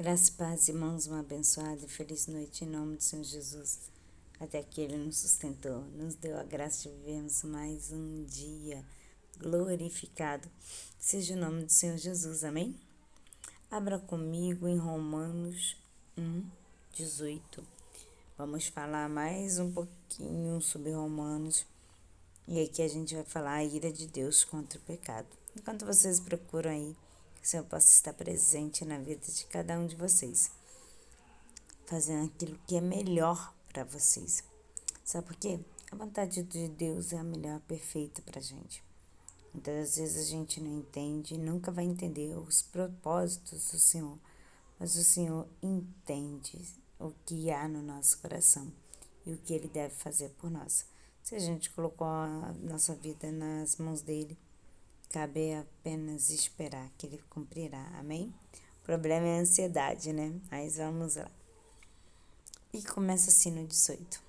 Graça e paz, irmãos, uma abençoada e feliz noite em nome do Senhor Jesus. Até aqui Ele nos sustentou, nos deu a graça de vivermos mais um dia glorificado. Seja o nome do Senhor Jesus, amém? Abra comigo em Romanos 1:18. Vamos falar mais um pouquinho sobre Romanos. E aqui a gente vai falar a ira de Deus contra o pecado. Enquanto vocês procuram aí, que o Senhor possa estar presente na vida de cada um de vocês, fazendo aquilo que é melhor para vocês. Sabe por quê? A vontade de Deus é a melhor, perfeita para a gente. Muitas vezes a gente não entende, nunca vai entender os propósitos do Senhor, mas o Senhor entende o que há no nosso coração e o que Ele deve fazer por nós. Se a gente colocou a nossa vida nas mãos dEle, cabe apenas esperar que Ele cumprirá, amém? O problema é a ansiedade, né? Mas vamos lá. E começa assim no 18.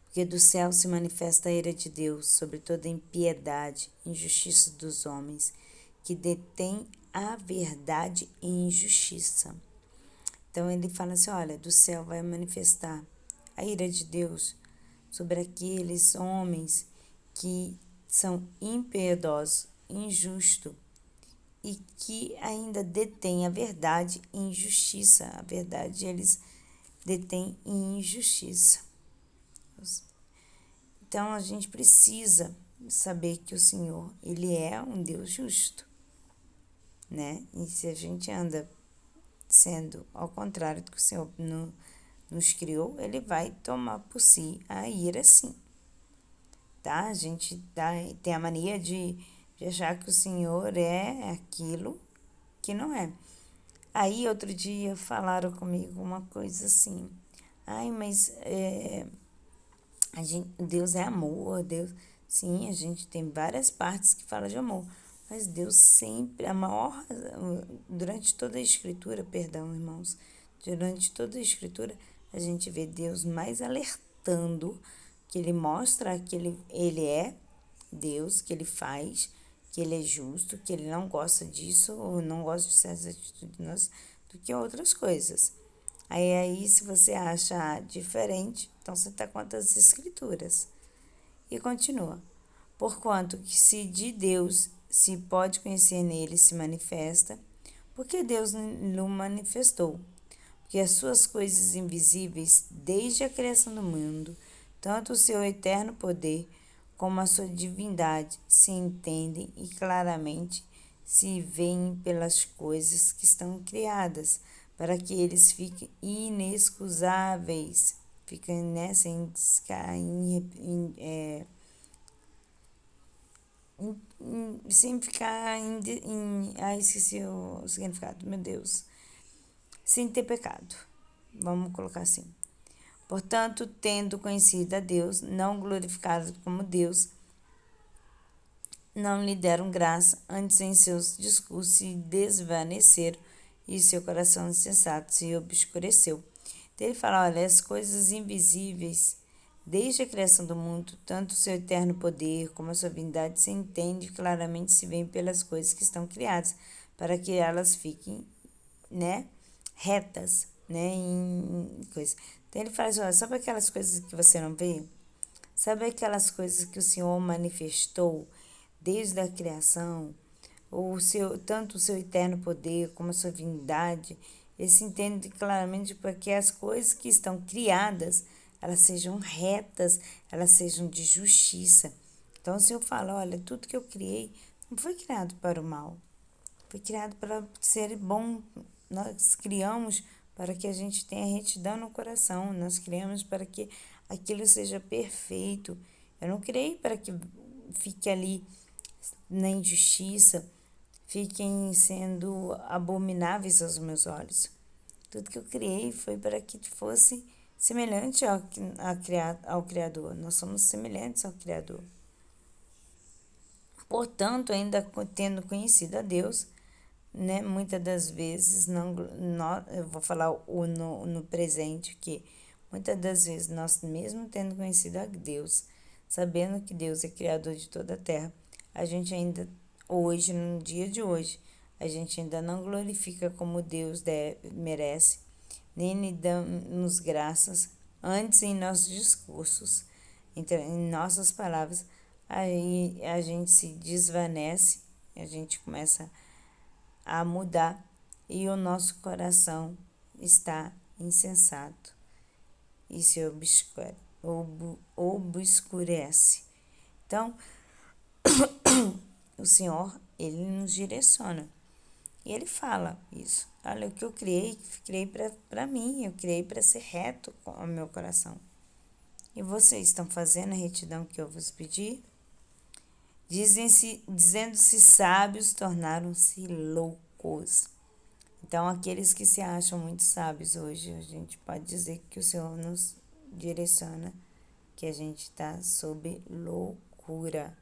Porque do céu se manifesta a ira de Deus sobre toda impiedade e injustiça dos homens, que detêm a verdade e injustiça. Então ele fala assim, olha, do céu vai manifestar a ira de Deus sobre aqueles homens que são impiedosos, injustos e que ainda detêm a verdade e injustiça. A verdade eles detêm em injustiça. Então a gente precisa saber que o Senhor, Ele é um Deus justo, né? E se a gente anda sendo ao contrário do que o Senhor nos criou, Ele vai tomar por si a ira sim, tá? A gente tem a mania de achar que o Senhor é aquilo que não é. Aí outro dia falaram comigo uma coisa assim, ai, mas Deus é amor, Deus, sim, a gente tem várias partes que falam de amor, mas Deus sempre, durante toda a escritura, perdão, irmãos, durante toda a escritura, a gente vê Deus mais alertando, que Ele mostra que ele é Deus, que Ele faz, que Ele é justo, que Ele não gosta disso, ou não gosta de certas atitudes nossas, do que outras coisas. Aí, se você acha diferente, então você está contra as escrituras. E continua. Porquanto que se de Deus se pode conhecer nele se manifesta, porque Deus não manifestou. Porque as suas coisas invisíveis, desde a criação do mundo, tanto o seu eterno poder como a sua divindade, se entendem e claramente se veem pelas coisas que estão criadas, para que eles fiquem inexcusáveis, fiquem nessa sem ficar esqueci o significado, meu Deus, sem ter pecado, vamos colocar assim. Portanto, tendo conhecido a Deus, não glorificado como Deus, não lhe deram graça, antes em seus discursos se desvaneceram e seu coração insensato se obscureceu. Então ele fala, olha, as coisas invisíveis, desde a criação do mundo, tanto o seu eterno poder como a sua divindade se entende claramente, se veem pelas coisas que estão criadas, para que elas fiquem, né, retas, né, em coisas. Então ele fala assim, olha, sabe aquelas coisas que você não vê? Sabe aquelas coisas que o Senhor manifestou desde a criação? Tanto o seu eterno poder como a sua divindade, ele se entende claramente para que as coisas que estão criadas, elas sejam retas, elas sejam de justiça. Então o Senhor fala, olha, tudo que eu criei não foi criado para o mal, foi criado para ser bom. Nós criamos para que a gente tenha retidão no coração, nós criamos para que aquilo seja perfeito. Eu não criei para que fique ali na injustiça, fiquem sendo abomináveis aos meus olhos. Tudo que eu criei foi para que fosse semelhante ao Criador. Nós somos semelhantes ao Criador. Portanto, ainda tendo conhecido a Deus, né, muitas das vezes, eu vou falar no presente, que muitas das vezes nós, mesmo tendo conhecido a Deus, sabendo que Deus é criador de toda a terra, a gente ainda hoje, no dia de hoje, a gente ainda não glorifica como Deus merece, nem lhe damos graças, antes em nossos discursos, em nossas palavras, aí a gente se desvanece, a gente começa a mudar e o nosso coração está insensato e se obscurece. Então, o Senhor, Ele nos direciona. E Ele fala isso. Olha, o que eu criei para mim, eu criei para ser reto com o meu coração. E vocês estão fazendo a retidão que eu vos pedi? Dizendo-se sábios, tornaram-se loucos. Então, aqueles que se acham muito sábios hoje, a gente pode dizer que o Senhor nos direciona, que a gente está sob loucura.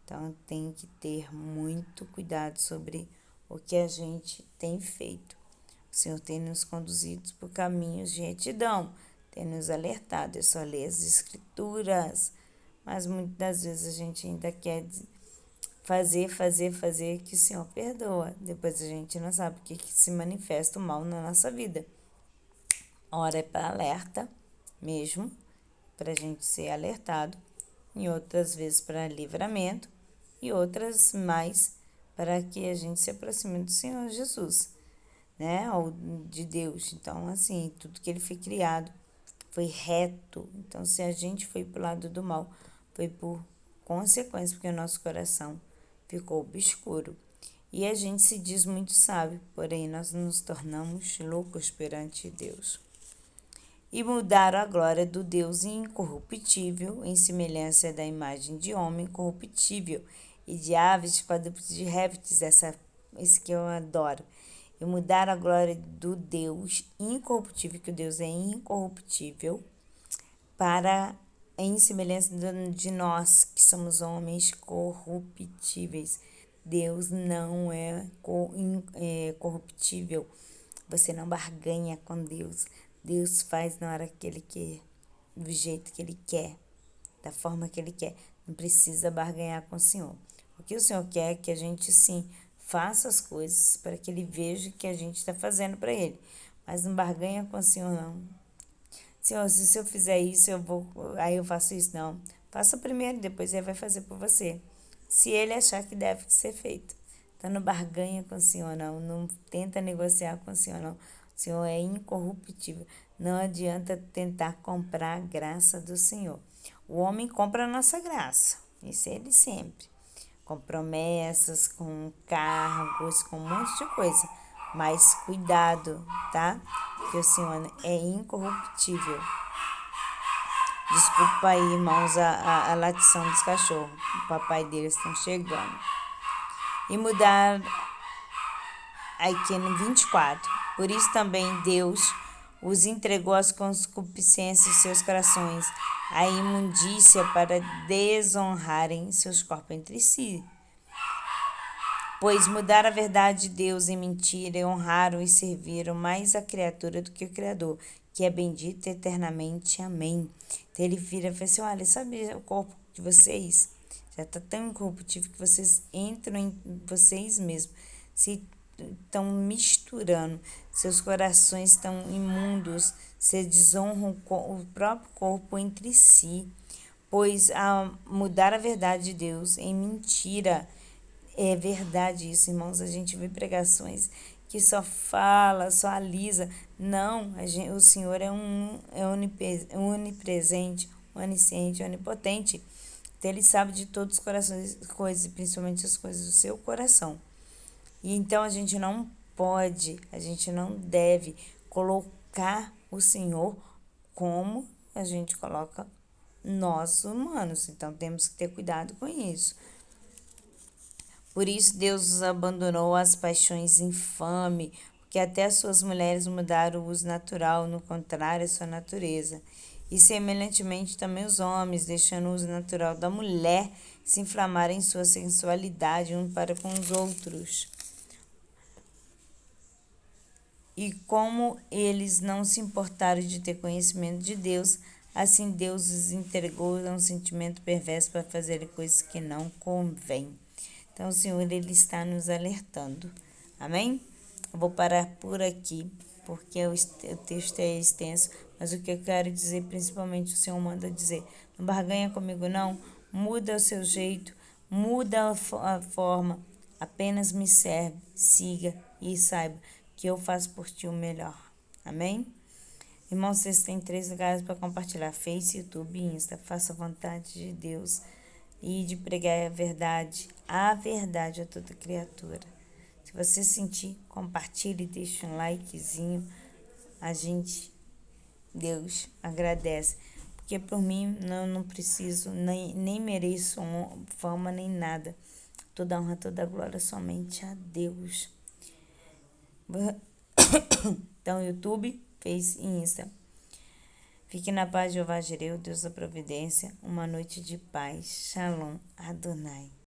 Então, tem que ter muito cuidado sobre o que a gente tem feito. O Senhor tem nos conduzido por caminhos de retidão, tem nos alertado. Eu só leio as Escrituras, mas muitas das vezes a gente ainda quer fazer, que o Senhor perdoa. Depois a gente não sabe o que se manifesta o mal na nossa vida. Ora é para alerta mesmo, para a gente ser alertado, e outras vezes para livramento, e outras mais para que a gente se aproxime do Senhor Jesus, né? Ou de Deus. Então, assim, tudo que Ele foi criado foi reto. Então, se a gente foi pro lado do mal, foi por consequência, porque o nosso coração ficou obscuro. E a gente se diz muito sábio, porém nós nos tornamos loucos perante Deus. E mudaram a glória do Deus incorruptível em semelhança da imagem de homem corruptível e de aves, quadrúpedes, de répteis, esse que eu adoro. E mudaram a glória do Deus incorruptível, que o Deus é incorruptível, para em semelhança de nós, que somos homens corruptíveis. Deus não é corruptível. Você não barganha com Deus. Deus faz na hora que Ele quer, do jeito que Ele quer, da forma que Ele quer. Não precisa barganhar com o Senhor. O que o Senhor quer é que a gente, sim, faça as coisas para que Ele veja que a gente está fazendo para Ele. Mas não barganha com o Senhor, não. Senhor, se eu fizer isso, aí eu faço isso. Não. Faça primeiro, depois Ele vai fazer por você. Se Ele achar que deve ser feito. Então, não barganha com o Senhor, não. Não tenta negociar com o Senhor, não. O Senhor é incorruptível. Não adianta tentar comprar a graça do Senhor. O homem compra a nossa graça. Isso é ele sempre. Com promessas, com cargos, com um monte de coisa. Mas cuidado, tá? Porque o Senhor é incorruptível. Desculpa aí, irmãos, a latição dos cachorros. O papai deles estão chegando. E mudar aqui no 24. Por isso também Deus os entregou às concupiscências de seus corações, à imundícia, para desonrarem seus corpos entre si. Pois mudaram a verdade de Deus em mentira e honraram e serviram mais a criatura do que o Criador, que é bendito eternamente. Amém. Então ele vira e fala assim, olha, sabe o corpo de vocês? Já está tão incorruptível que vocês entram em vocês mesmos, se estão misturando, seus corações estão imundos, se desonram o próprio corpo entre si, pois a mudar a verdade de Deus em mentira. É verdade isso, irmãos, a gente vê pregações que só fala, só alisa. Não, o Senhor é onipresente, onisciente, onipotente. Então, Ele sabe de todos os corações, coisas, principalmente as coisas do seu coração. E então a gente não deve colocar o Senhor como a gente coloca nós humanos. Então temos que ter cuidado com isso. Por isso Deus os abandonou às paixões infames, porque até as suas mulheres mudaram o uso natural, no contrário à sua natureza. E semelhantemente também os homens, deixando o uso natural da mulher se inflamar em sua sensualidade uns para com os outros. E como eles não se importaram de ter conhecimento de Deus, assim Deus os entregou a um sentimento perverso para fazer coisas que não convêm. Então o Senhor, Ele está nos alertando Amém? Eu vou parar por aqui, porque o texto é extenso, mas o que eu quero dizer, principalmente o Senhor manda dizer, não barganha comigo não, muda o seu jeito, muda a forma, apenas me serve, siga e saiba que eu faço por ti o melhor. Amém? Irmãos, vocês têm 3 lugares para compartilhar: Face, YouTube e Insta. Faça a vontade de Deus e de pregar a verdade a toda criatura. Se você sentir, compartilhe, deixe um likezinho. Deus agradece. Porque por mim, não preciso, nem mereço fama, nem nada. Toda honra, toda glória somente a Deus. Então, YouTube, Face e Insta. Fique na paz de Jeová Jireh, o Deus da providência. Uma noite de paz. Shalom Adonai.